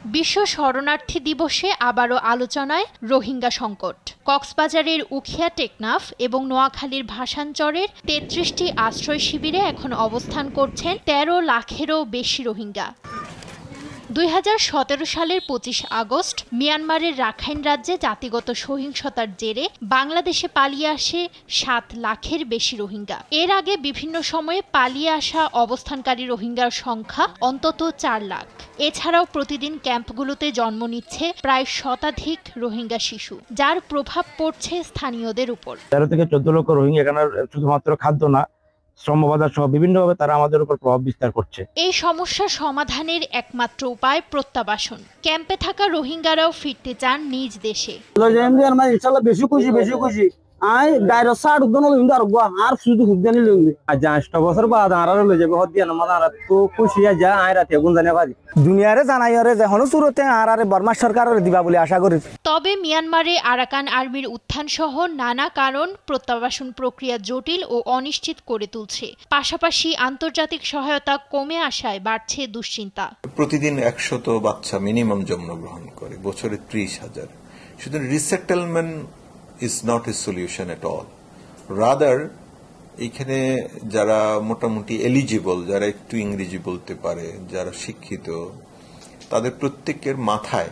বিশ্ব শরণার্থী দিবসে আবারও আলোচনায় রোহিঙ্গা সংকট। কক্সবাজারের উখিয়া, টেকনাফ এবং নোয়াখালীর ভাসানচরের ৩৩টি আশ্রয় শিবিরে এখন অবস্থান করছেন ১৩ লাখেরও বেশি রোহিঙ্গা। ২০১৭ সালের ২৫ আগস্ট মিয়ানমারের রাখাইন রাজ্যে জাতিগত সহিংসতার জেরে বাংলাদেশে পালিয়ে আসে ৭ লাখের বেশি রোহিঙ্গা। এর আগে বিভিন্ন সময়ে পালিয়ে আসা অবস্থানকারী রোহিঙ্গার সংখ্যা অন্তত ৪ লাখ। এছাড়াও প্রতিদিন ক্যাম্পগুলোতে জন্ম নিচ্ছে প্রায় শতাধিক রোহিঙ্গা শিশু, যার প্রভাব পড়ছে স্থানীয়দের উপর। ১৩ থেকে ১৪ লক্ষ রোহিঙ্গা এখানে শুধুমাত্র খাদ্য না, শ্রমবাজার সহ বিভিন্নভাবে তারা আমাদের উপর প্রভাব বিস্তার করছে। এই সমস্যা সমাধানের একমাত্র উপায় প্রত্যাবাসন। ক্যাম্পে থাকা রোহিঙ্গারাও ফিরতে চান নিজ দেশে। বেশি খুশি আই ডাইরো সাড় দনো লইন্দা আর গো আর শুধু হুগদানি লইন্দে আজ ৮ বছর বাদ আরার লই যাবে হদিয়া না মারা তো খুশি যা আই রাতে গুন জানে বাদি দুনিয়ারে জানাইরে যে হনো সুরতে আরারে বর্মা সরকারের দিবা বলে আশা করি। তবে মিয়ানমারে আরাকান আর্মির উত্থান সহ নানা কারণ প্রত্যাবাসন প্রক্রিয়া জটিল ও অনিশ্চিত করে তুলছে। পাশাপাশি আন্তর্জাতিক সহায়তা কমে আসায় বাড়ছে দুশ্চিন্তা। প্রতিদিন ১০০ বাচ্চা মিনিমাম জন্মগ্রহণ করে, বছরে ৩০,০০০। শুধু resettlement is not a solution at all. Rather, এখানে যারা মোটামুটি এলিজিবল, যারা একটু ইংরেজি বলতে পারে, যারা শিক্ষিত, তাদের প্রত্যেকের মাথায়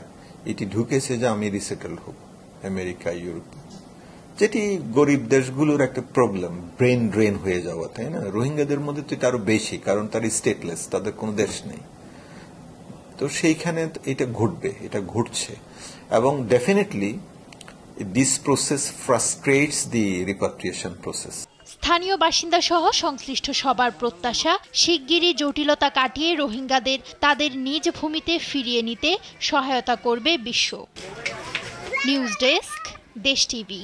এটি ঢুকেছে যে আমি রিসেটেল হব আমেরিকা, ইউরোপ, যেটি গরিব দেশগুলোর একটা প্রবলেম, ব্রেন ড্রেন হয়ে যাওয়া, তাই না? রোহিঙ্গাদের মধ্যে তো এটা আরো বেশি, কারণ তারা স্টেটলেস, তাদের কোনো দেশ নেই। তো সেইখানে এটা ঘটবে, এটা ঘটছে, এবং definitely this process frustrates the repatriation process. স্থানীয় বাসিন্দা সহ সংশ্লিষ্ট সবার প্রত্যাশা শিগগিরই জটিলতা কাটিয়ে রোহিঙ্গাদের তাদের নিজ ভূমিতে ফিরিয়ে নিতে সহায়তা করবে বিশ্ব। নিউজ ডেস্ক, দেশ টিভি।